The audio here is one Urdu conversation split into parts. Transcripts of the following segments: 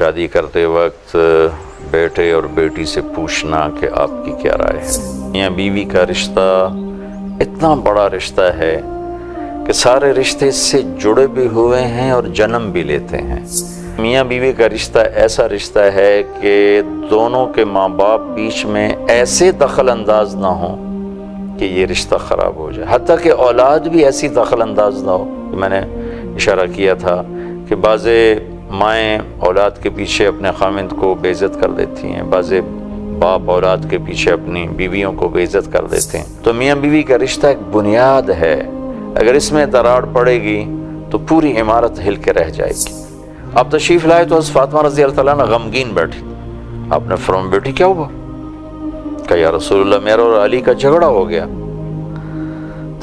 شادی کرتے وقت بیٹے اور بیٹی سے پوچھنا کہ آپ کی کیا رائے ہے۔ میاں بیوی کا رشتہ اتنا بڑا رشتہ ہے کہ سارے رشتے اس سے جڑے بھی ہوئے ہیں اور جنم بھی لیتے ہیں۔ میاں بیوی کا رشتہ ایسا رشتہ ہے کہ دونوں کے ماں باپ بیچ میں ایسے دخل انداز نہ ہوں کہ یہ رشتہ خراب ہو جائے، حتیٰ کہ اولاد بھی ایسی دخل انداز نہ ہو۔ میں نے اشارہ کیا تھا کہ بعض مائیں اولاد کے پیچھے اپنے خامند کو بے عزت کر دیتی ہیں، بعض باپ اولاد کے پیچھے اپنی بیویوں کو بے عزت کر دیتے ہیں۔ تو میاں بیوی کا رشتہ ایک بنیاد ہے، اگر اس میں دراڑ پڑے گی تو پوری عمارت ہل کے رہ جائے گی۔ آپ تشریف لائے تو حضرت فاطمہ رضی اللہ تعالیٰ عنہ غمگین بیٹھی۔ آپ نے فرمایا بیٹی کیا ہوا؟ کہا یا رسول اللہ میرا اور علی کا جھگڑا ہو گیا۔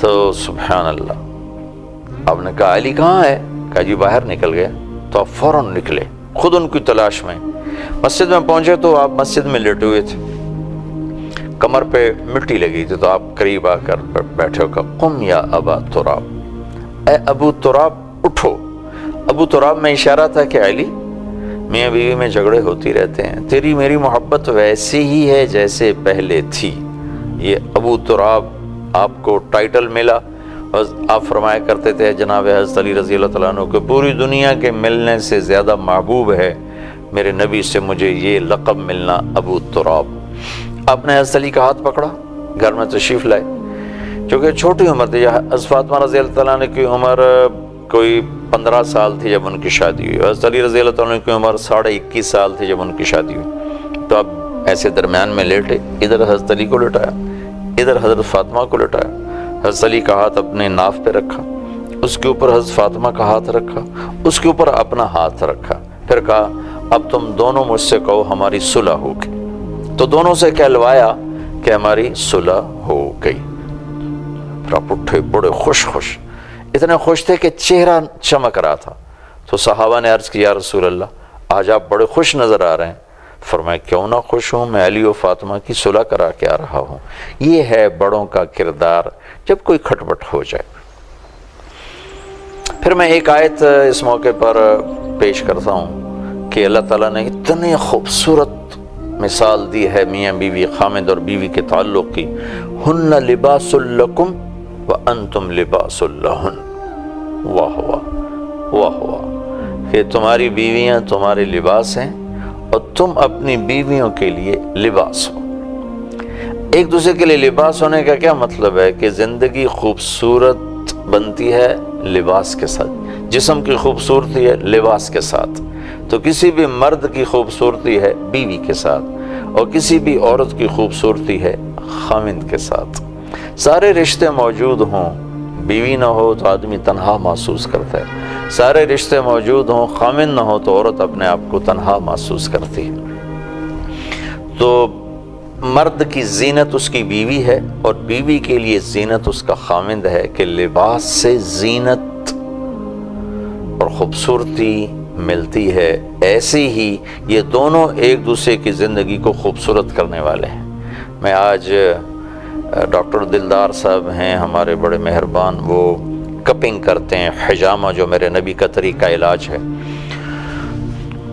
تو سبحان اللہ، آپ نے کہا علی کہاں ہے؟ کہا جی باہر نکل گیا۔ تو آپ فوراً نکلے خود ان کی تلاش میں، مسجد میں پہنچے تو آپ مسجد میں لیٹے ہوئے تھے، کمر پہ مٹی لگی تھی، تو آپ قریب آ کر بیٹھے ہو، کہا قم یا ابا تراب، اے ابو تراب اٹھو۔ ابو تراب میں اشارہ تھا کہ علی میاں بیوی میں جھگڑے ہوتی رہتے ہیں، تیری میری محبت ویسے ہی ہے جیسے پہلے تھی۔ یہ ابو تراب آپ کو ٹائٹل ملا، اور آپ فرمایا کرتے تھے جناب حضرت علی رضی اللہ تعالیٰ عنہ کہ پوری دنیا کے ملنے سے زیادہ محبوب ہے میرے نبی سے مجھے یہ لقب ملنا ابو تراب۔ آپ نے حضرت علی کا ہاتھ پکڑا، گھر میں تشریف لائے، چونکہ چھوٹی عمر تھی، حضرت فاطمہ رضی اللہ تعالیٰ عنہ کی عمر کوئی 15 سال تھی جب ان کی شادی ہوئی، حضرت علی رضی اللہ تعالیٰ عنہ کی عمر 21.5 سال تھی جب ان کی شادی ہوئی۔ تو آپ ایسے درمیان میں لیٹے، ادھر حضرت علی کو لٹایا، ادھر حضرت فاطمہ کو لٹایا، حضرت علی کا ہاتھ اپنے ناف پہ رکھا، اس کے اوپر حضرت فاطمہ کا ہاتھ رکھا، اس کے اوپر اپنا ہاتھ رکھا، پھر کہا اب تم دونوں مجھ سے کہو ہماری صلح ہو گئی۔ تو دونوں سے کہلوایا کہ ہماری صلح ہو گئی۔ پھر آپ اٹھے بڑے خوش اتنے خوش تھے کہ چہرہ چمک رہا تھا۔ تو صحابہ نے عرض کیا یا رسول اللہ آج آپ بڑے خوش نظر آ رہے ہیں۔ فرمایا کیوں نہ خوش ہوں، میں علی و فاطمہ کی صلح کرا کے آ رہا ہوں۔ یہ ہے بڑوں کا کردار جب کوئی کھٹپٹ ہو جائے۔ پھر میں ایک آیت اس موقع پر پیش کرتا ہوں کہ اللہ تعالیٰ نے اتنی خوبصورت مثال دی ہے میاں بیوی خامد اور بیوی کے تعلق کی، ہن لباس لکم وانتم لباس لہن، واہ واہ واہ واہ، کہ تمہاری بیویاں تمہارے لباس ہیں اور تم اپنی بیویوں کے لیے لباس ہو۔ ایک دوسرے کے لیے لباس ہونے کا کیا مطلب ہے کہ زندگی خوبصورت بنتی ہے لباس کے ساتھ، جسم کی خوبصورتی ہے لباس کے ساتھ۔ تو کسی بھی مرد کی خوبصورتی ہے بیوی کے ساتھ، اور کسی بھی عورت کی خوبصورتی ہے خاوند کے ساتھ۔ سارے رشتے موجود ہوں، بیوی نہ ہو تو آدمی تنہا محسوس کرتا ہے، سارے رشتے موجود ہوں خاوند نہ ہو تو عورت اپنے آپ کو تنہا محسوس کرتی ہے۔ تو مرد کی زینت اس کی بیوی ہے، اور بیوی کے لیے زینت اس کا خاوند ہے، کہ لباس سے زینت اور خوبصورتی ملتی ہے۔ ایسے ہی یہ دونوں ایک دوسرے کی زندگی کو خوبصورت کرنے والے ہیں۔ میں آج ڈاکٹر دلدار صاحب ہیں ہمارے بڑے مہربان، وہ کپنگ کرتے ہیں، حجامہ جو میرے نبی کا طریقہ علاج ہے۔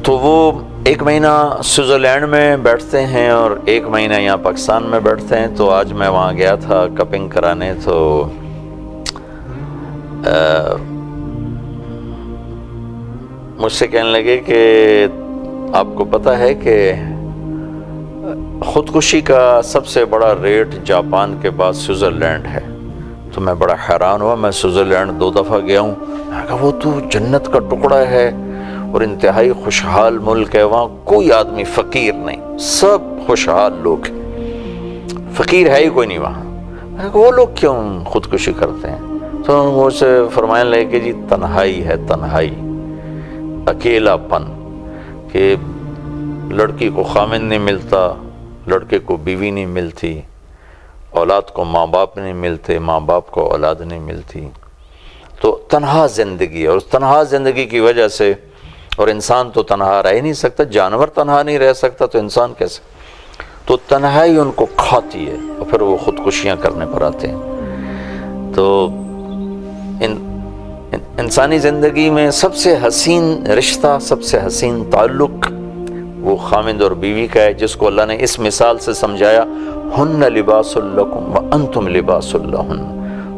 تو وہ 1 مہینہ سوئٹزرلینڈ میں بیٹھتے ہیں اور 1 مہینہ یہاں پاکستان میں بیٹھتے ہیں۔ تو آج میں وہاں گیا تھا کپنگ کرانے، تو مجھ سے کہنے لگے کہ آپ کو پتہ ہے کہ خودکشی کا سب سے بڑا ریٹ جاپان کے بعد سوئٹزرلینڈ ہے۔ تو میں بڑا حیران ہوا، میں سوئٹزرلینڈ 2 دفعہ گیا ہوں۔ میں کہا وہ تو جنت کا ٹکڑا ہے اور انتہائی خوشحال ملک ہے، وہاں کوئی آدمی فقیر نہیں، سب خوشحال لوگ ہیں، فقیر ہے ہی کوئی نہیں وہاں۔ میں نے کہا وہ لوگ کیوں خودکشی کرتے ہیں؟ تو مجھ سے فرمانے لگے کہ جی تنہائی ہے، تنہائی، اکیلا پن، کہ لڑکی کو خامن نہیں ملتا، لڑکے کو بیوی نہیں ملتی، اولاد کو ماں باپ نہیں ملتے، ماں باپ کو اولاد نہیں ملتی۔ تو تنہا زندگی ہے، اور اس تنہا زندگی کی وجہ سے، اور انسان تو تنہا رہ ہی نہیں سکتا، جانور تنہا نہیں رہ سکتا تو انسان کیسے؟ تو تنہائی ان کو کھاتی ہے اور پھر وہ خودکشیاں کرنے پر آتے ہیں۔ تو انسانی زندگی میں سب سے حسین رشتہ، سب سے حسین تعلق وہ خامند اور بیوی کا ہے، جس کو اللہ نے اس مثال سے سمجھایا، ہن لباس لکم وانتم لباس لہن،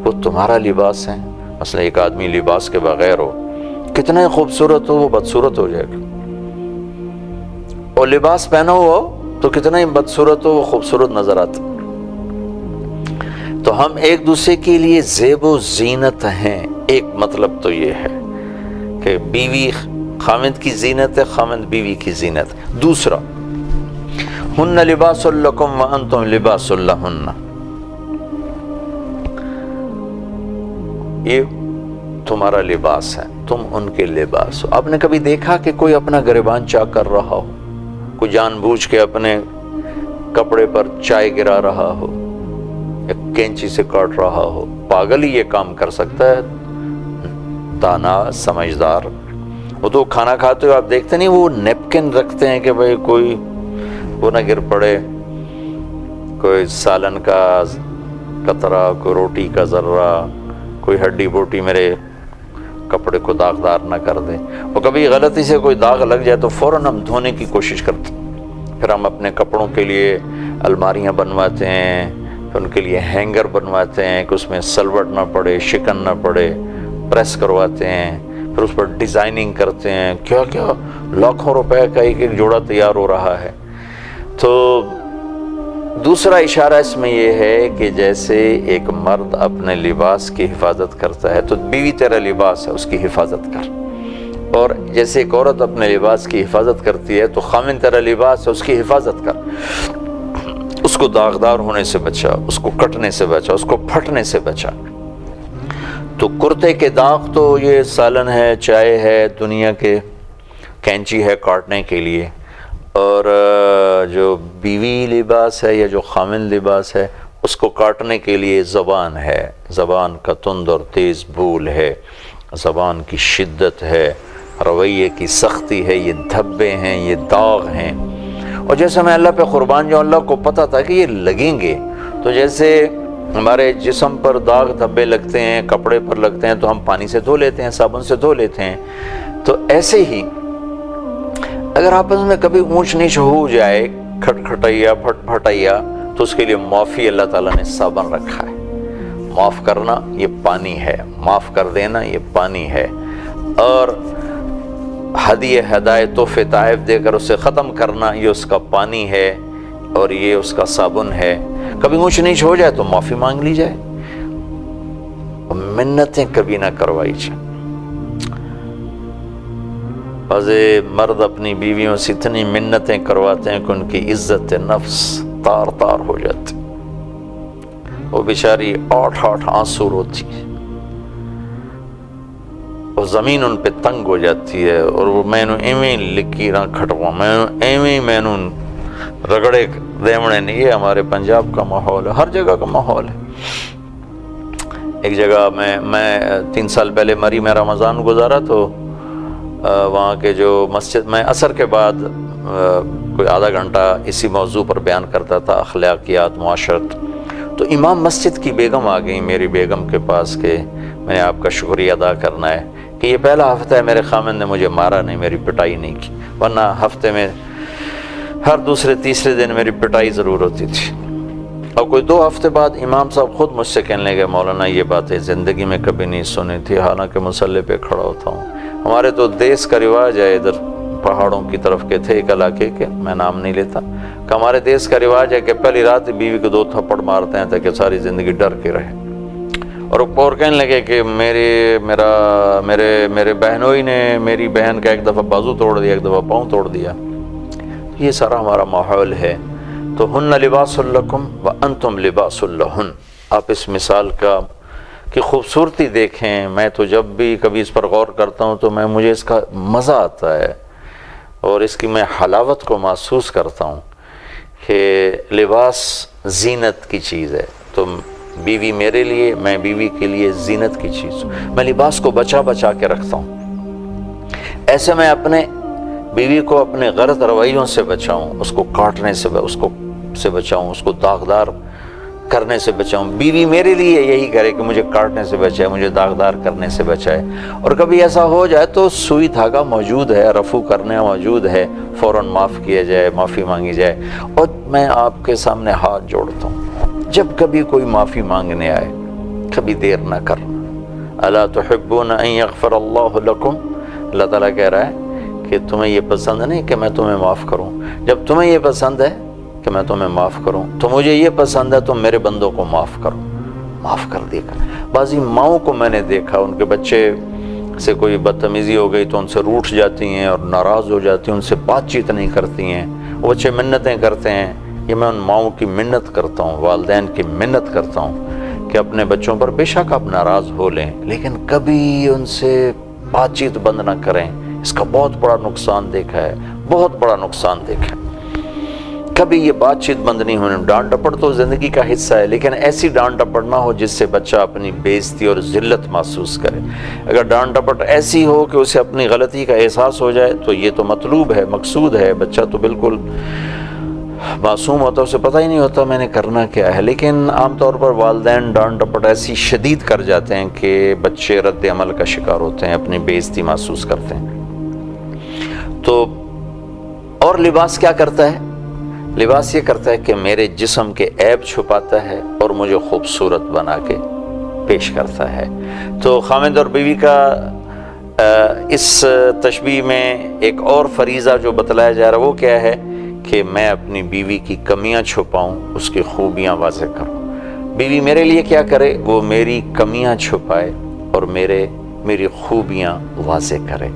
وہ تمہارا لباس ہیں۔ مثلا ایک آدمی لباس کے بغیر ہو، کتنا ہی خوبصورت ہو، وہ بدصورت ہو جائے گا، اور لباس پہنا ہوا ہو تو کتنا ہی بدصورت ہو، وہ خوبصورت نظر آتا۔ تو ہم ایک دوسرے کے لیے زیب و زینت ہیں۔ ایک مطلب تو یہ ہے کہ بیوی خامند کی زینت ہے، خامند بیوی کی زینت ہے۔ دوسرا، ہن لباس لکم وانتم لباس لہن، یہ تمہارا لباس ہے، تم ان کے لباس ہو۔ آپ نے کبھی دیکھا کہ کوئی اپنا گریبان چاک کر رہا ہو، کوئی جان بوجھ کے اپنے کپڑے پر چائے گرا رہا ہو یا کینچی سے کاٹ رہا ہو؟ پاگل ہی یہ کام کر سکتا ہے، دانا سمجھدار۔ وہ تو کھانا کھاتے ہو آپ دیکھتے نہیں، وہ نیپکن رکھتے ہیں کہ بھئی کوئی وہ نہ گر پڑے، کوئی سالن کا قطرہ، کوئی روٹی کا ذرہ، کوئی ہڈی بوٹی میرے کپڑے کو داغدار نہ کر دے۔ اور کبھی غلطی سے کوئی داغ لگ جائے تو فوراً ہم دھونے کی کوشش کرتے ہیں، پھر ہم اپنے کپڑوں کے لیے الماریاں بنواتے ہیں، پھر ان کے لیے ہینگر بنواتے ہیں کہ اس میں سلوٹ نہ پڑے، شکن نہ پڑے، پریس کرواتے ہیں، پھر اس پر ڈیزائننگ کرتے ہیں، کیا کیا لاکھوں روپے کا ایک ایک جوڑا تیار ہو رہا ہے۔ تو دوسرا اشارہ اس میں یہ ہے کہ جیسے ایک مرد اپنے لباس کی حفاظت کرتا ہے تو بیوی تیرا لباس ہے، اس کی حفاظت کر، اور جیسے ایک عورت اپنے لباس کی حفاظت کرتی ہے تو خامن تیرا لباس ہے، اس کی حفاظت کر، اس کو داغدار ہونے سے بچا، اس کو کٹنے سے بچا، اس کو پھٹنے سے بچا۔ تو کرتے کے داغ تو یہ سالن ہے، چائے ہے، دنیا کے کینچی ہے کاٹنے کے لیے، اور جو بیوی لباس ہے یا جو خامن لباس ہے اس کو کاٹنے کے لیے زبان ہے، زبان کا تند اور تیز بول ہے، زبان کی شدت ہے، رویے کی سختی ہے، یہ دھبے ہیں، یہ داغ ہیں۔ اور جیسے میں اللہ پہ قربان جو اللہ کو پتہ تھا کہ یہ لگیں گے، تو جیسے ہمارے جسم پر داغ دھبے لگتے ہیں، کپڑے پر لگتے ہیں تو ہم پانی سے دھو لیتے ہیں، صابن سے دھو لیتے ہیں، تو ایسے ہی اگر آپس میں کبھی اونچ نیچ ہو جائے، کھٹکھٹائیا پھٹ پھٹائیا، تو اس کے لیے معافی اللہ تعالیٰ نے صابن رکھا ہے۔ معاف کرنا یہ پانی ہے، معاف کر دینا یہ پانی ہے، اور ہدیے ہدایے تحفے تحائف دے کر اسے ختم کرنا یہ اس کا پانی ہے اور یہ اس کا صابن ہے۔ کبھی اونچ نیچ ہو جائے تو معافی مانگ لی جائے، منتیں کبھی نہ کروائی جائے۔ بعض مرد اپنی بیویوں سے اتنی منتیں کرواتے ہیں کہ ان کی عزت نفس تار تار ہو جاتی، وہ بیچاری آٹھ آنسو روتی ہے، اور زمین ان پہ تنگ ہو جاتی ہے، اور وہ میں نو ایویں لکیراں کھٹوا، میں نو ایویں میں نو رگڑے دیونے نہیں۔ یہ ہمارے پنجاب کا ماحول ہے، ہر جگہ کا ماحول ہے۔ ایک جگہ میں 3 سال پہلے مری میں رمضان گزارا، تو وہاں کے جو مسجد میں عصر کے بعد کوئی آدھا گھنٹہ اسی موضوع پر بیان کرتا تھا، اخلاقیات، معاشرت۔ تو امام مسجد کی بیگم آ گئی میری بیگم کے پاس کہ میں نے آپ کا شکریہ ادا کرنا ہے کہ یہ پہلا ہفتہ ہے میرے خامن نے مجھے مارا نہیں، میری پٹائی نہیں کی، ورنہ ہفتے میں ہر دوسرے تیسرے دن میری پٹائی ضرور ہوتی تھی۔ اور کوئی 2 ہفتے بعد امام صاحب خود مجھ سے کہنے لگے، مولانا یہ باتیں زندگی میں کبھی نہیں سنی تھی، حالانکہ مصلی پہ کھڑا ہوتا ہوں۔ ہمارے تو دیس کا رواج ہے، ادھر پہاڑوں کی طرف کے تھے ایک علاقے کے، میں نام نہیں لیتا، کہ ہمارے دیس کا رواج ہے کہ پہلی رات بیوی کو 2 تھپڑ مارتے ہیں تاکہ ساری زندگی ڈر کے رہے۔ اور کہنے لگے کہ میرے بہنوئی نے میری بہن کا ایک دفعہ بازو توڑ دیا، ایک دفعہ پاؤں توڑ دیا۔ یہ سارا ہمارا ماحول ہے۔ تو ہن لباس لکم وانتم لباس لہن، آپ اس مثال کی خوبصورتی دیکھیں۔ میں تو جب بھی کبھی اس پر غور کرتا ہوں تو مجھے اس کا مزہ آتا ہے اور اس کی میں حلاوت کو محسوس کرتا ہوں کہ لباس زینت کی چیز ہے۔ تو بیوی میرے لیے، میں بیوی کے لیے زینت کی چیز ہوں۔ میں لباس کو بچا کے رکھتا ہوں، ایسے میں اپنے بیوی کو اپنے غلط رویوں سے بچاؤں، اس کو کاٹنے سے بچاؤں، اس کو داغدار کرنے سے بچاؤں، بیوی میرے لیے یہی کرے کہ مجھے کاٹنے سے بچائے، مجھے داغدار کرنے سے بچائے۔ اور کبھی ایسا ہو جائے تو سوئی دھاگا موجود ہے، رفو کرنے موجود ہے، فوراً معاف کیا جائے، معافی مانگی جائے۔ اور میں آپ کے سامنے ہاتھ جوڑتا ہوں، جب کبھی کوئی معافی مانگنے آئے کبھی دیر نہ کرنا۔ الا تحبون ان یغفر اللہ لکم، اللہ تعالیٰ کہہ رہا ہے کہ تمہیں یہ پسند نہیں کہ میں تمہیں معاف کروں؟ جب تمہیں یہ پسند ہے کہ میں تمہیں معاف کروں تو مجھے یہ پسند ہے تم میرے بندوں کو معاف کرو، معاف کر دے گا۔ بعضی ماؤں کو میں نے دیکھا، ان کے بچے سے کوئی بدتمیزی ہو گئی تو ان سے روٹھ جاتی ہیں اور ناراض ہو جاتی ہیں، ان سے بات چیت نہیں کرتی ہیں، وہ بچے منتیں کرتے ہیں۔ یہ میں ان ماؤں کی منت کرتا ہوں، والدین کی منت کرتا ہوں کہ اپنے بچوں پر بے شک آپ ناراض ہو لیں لیکن کبھی ان سے بات چیت بند نہ کریں۔ اس کا بہت بڑا نقصان دیکھا ہے، بہت بڑا نقصان دیکھا ہے۔ کبھی یہ بات چیت بند نہیں ہونے، ڈانٹ ڈپٹ تو زندگی کا حصہ ہے لیکن ایسی ڈانٹ ڈپٹ نہ ہو جس سے بچہ اپنی بے عزتی اور ذلت محسوس کرے۔ اگر ڈانٹ ڈپٹ ایسی ہو کہ اسے اپنی غلطی کا احساس ہو جائے تو یہ تو مطلوب ہے، مقصود ہے۔ بچہ تو بالکل معصوم ہوتا ہے، اسے پتہ ہی نہیں ہوتا میں نے کرنا کیا ہے، لیکن عام طور پر والدین ڈانٹ ڈپٹ ایسی شدید کر جاتے ہیں کہ بچے رد عمل کا شکار ہوتے ہیں، اپنی بے عزتی محسوس کرتے ہیں۔ تو اور لباس کیا کرتا ہے؟ لباس یہ کرتا ہے کہ میرے جسم کے عیب چھپاتا ہے اور مجھے خوبصورت بنا کے پیش کرتا ہے۔ تو خامد اور بیوی کا اس تشبیہ میں ایک اور فریضہ جو بتلایا جا رہا ہے وہ کیا ہے کہ میں اپنی بیوی کی کمیاں چھپاؤں، اس کی خوبیاں واضح کروں۔ بیوی میرے لیے کیا کرے؟ وہ میری کمیاں چھپائے اور میری خوبیاں واضح کرے،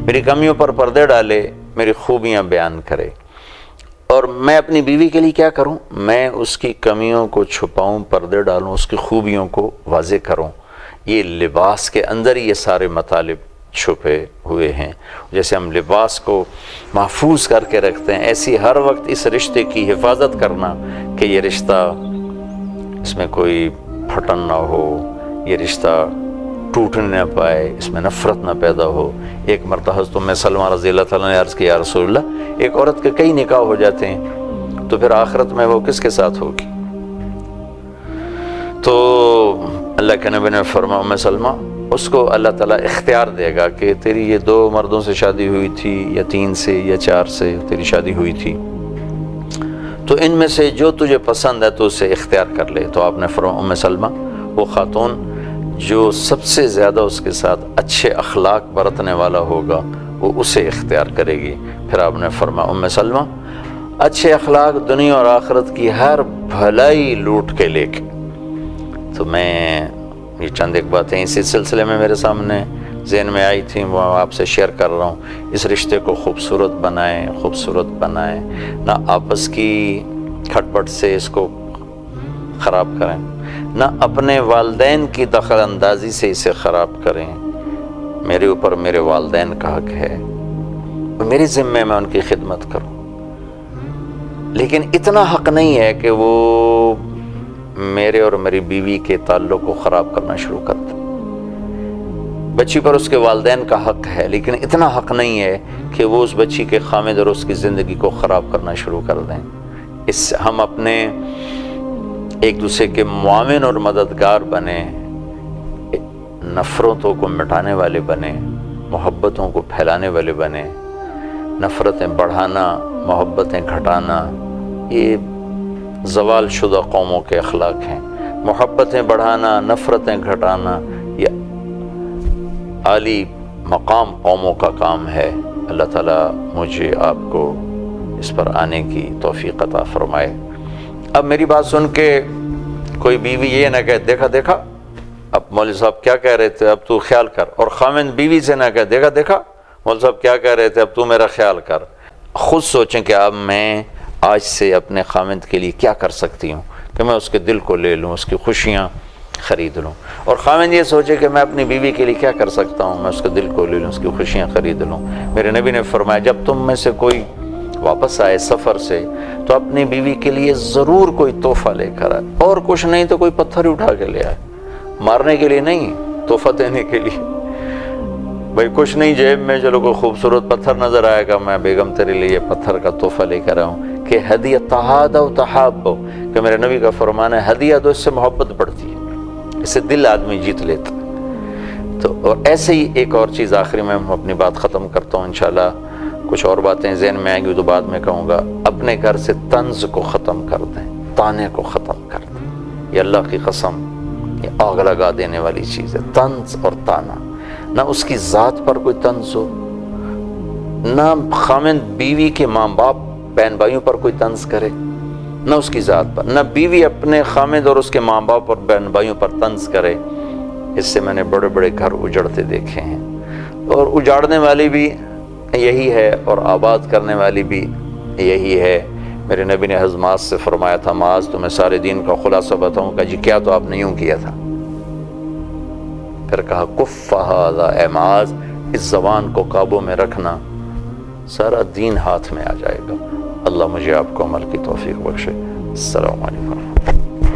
میری کمیوں پر پردے ڈالے، میری خوبیاں بیان کرے۔ اور میں اپنی بیوی کے لیے کیا کروں؟ میں اس کی کمیوں کو چھپاؤں، پردے ڈالوں، اس کی خوبیوں کو واضح کروں۔ یہ لباس کے اندر ہی یہ سارے مطالب چھپے ہوئے ہیں۔ جیسے ہم لباس کو محفوظ کر کے رکھتے ہیں، ایسی ہر وقت اس رشتے کی حفاظت کرنا کہ یہ رشتہ، اس میں کوئی پھٹن نہ ہو، یہ رشتہ ٹوٹنے نہ پائے، اس میں نفرت نہ پیدا ہو۔ ایک مرتبہ حضرت ام سلمہ رضی اللہ تعالیٰ نے عرض کیا یا رسول اللہ، ایک عورت کے کئی نکاح ہو جاتے ہیں تو پھر آخرت میں وہ کس کے ساتھ ہوگی؟ تو اللہ کے نبی نے فرمایا ام سلمہ، اس کو اللہ تعالیٰ اختیار دے گا کہ تیری یہ 2 مردوں سے شادی ہوئی تھی یا 3 سے یا 4 سے تیری شادی ہوئی تھی، تو ان میں سے جو تجھے پسند ہے تو اسے اختیار کر لے۔ تو آپ نے فرمایا ام سلمہ، وہ خاتون جو سب سے زیادہ اس کے ساتھ اچھے اخلاق برتنے والا ہوگا وہ اسے اختیار کرے گی۔ پھر آپ نے فرمایا ام سلمہ، اچھے اخلاق دنیا اور آخرت کی ہر بھلائی لوٹ کے لے کے۔ تو میں یہ چند ایک باتیں اسی سلسلے میں میرے سامنے ذہن میں آئی تھیں، وہ آپ سے شیئر کر رہا ہوں۔ اس رشتے کو خوبصورت بنائیں، نہ آپس کی کھٹ پٹ سے اس کو خراب کریں، نہ اپنے والدین کی دخل اندازی سے اسے خراب کریں۔ میرے اوپر میرے والدین کا حق ہے، میری ذمہ میں ان کی خدمت کروں، لیکن اتنا حق نہیں ہے کہ وہ میرے اور میری بیوی کے تعلق کو خراب کرنا شروع کر دیں۔ بچی پر اس کے والدین کا حق ہے لیکن اتنا حق نہیں ہے کہ وہ اس بچی کے خامد اور اس کی زندگی کو خراب کرنا شروع کر دیں۔ اس ہم اپنے ایک دوسرے کے معاون اور مددگار بنیں، نفرتوں کو مٹانے والے بنیں، محبتوں کو پھیلانے والے بنیں۔ نفرتیں بڑھانا، محبتیں گھٹانا، یہ زوال شدہ قوموں کے اخلاق ہیں۔ محبتیں بڑھانا، نفرتیں گھٹانا یہ عالی مقام قوموں کا کام ہے۔ اللہ تعالیٰ مجھے آپ کو اس پر آنے کی توفیق عطا فرمائے۔ اب میری بات سن کے کوئی بیوی یہ نہ کہے دیکھا اب مولوی صاحب کیا کہہ رہے تھے اب تو خیال کر، اور خامند بیوی سے نہ کہے دیکھا مولوی صاحب کیا کہہ رہے تھے اب تو میرا خیال کر۔ خود سوچیں کہ اب میں آج سے اپنے خامند کے لیے کیا کر سکتی ہوں کہ میں اس کے دل کو لے لوں، اس کی خوشیاں خرید لوں، اور خامند یہ سوچے کہ میں اپنی بیوی کے لیے کیا کر سکتا ہوں، میں اس کے دل کو لے لوں، اس کی خوشیاں خرید لوں۔ میرے نبی نے فرمایا جب تم میں سے کوئی واپس آئے سفر سے تو اپنی بیوی کے لیے ضرور کوئی تحفہ لے کر آئے، اور کچھ نہیں تو کوئی پتھر ہی اٹھا کے لے آئے، مارنے کے لیے نہیں، تحفہ دینے کے لیے۔ بھائی کچھ نہیں جیب میں، چلو کوئی خوبصورت پتھر نظر آئے گا، میں بیگم تیرے لیے پتھر کا تحفہ لے کر آؤں، کہ ہدیہ تہادوا تحابوا، کہ میرے نبی کا فرمان ہے ہدیہ دو، اس سے محبت بڑھتی ہے، اس سے دل آدمی جیت لیتا ہے۔ تو اور ایسے ہی ایک اور چیز آخری میں اپنی بات ختم کرتا ہوں، انشاءاللہ کچھ اور باتیں ذہن میں آئیں گی تو بعد میں کہوں گا۔ اپنے گھر سے طنز کو ختم کر دیں، تانے کو ختم کر دیں، یہ اللہ کی قسم یہ آگ لگا دینے والی چیز ہے، طنز اور تانا۔ نہ اس کی ذات پر کوئی طنز ہو، نہ خامند بیوی کے ماں باپ بہن بھائیوں پر کوئی طنز کرے، نہ اس کی ذات پر، نہ بیوی اپنے خامند اور اس کے ماں باپ اور بہن بھائیوں پر طنز کرے۔ اس سے میں نے بڑے بڑے گھر اجڑتے دیکھے ہیں، اور اجاڑنے والی بھی یہی ہے اور آباد کرنے والی بھی یہی ہے۔ میرے نبی نے حضرت معاذ سے فرمایا تھا، معاذ تمہیں سارے دین کا خلاصہ بتاؤں گا؟ جی کیا؟ تو آپ نے یوں کیا تھا، پھر کہا کف ھذا، اے معاذ اس زبان کو قابو میں رکھنا، سارا دین ہاتھ میں آ جائے گا۔ اللہ مجھے آپ کو عمل کی توفیق بخشے۔ السلام علیکم۔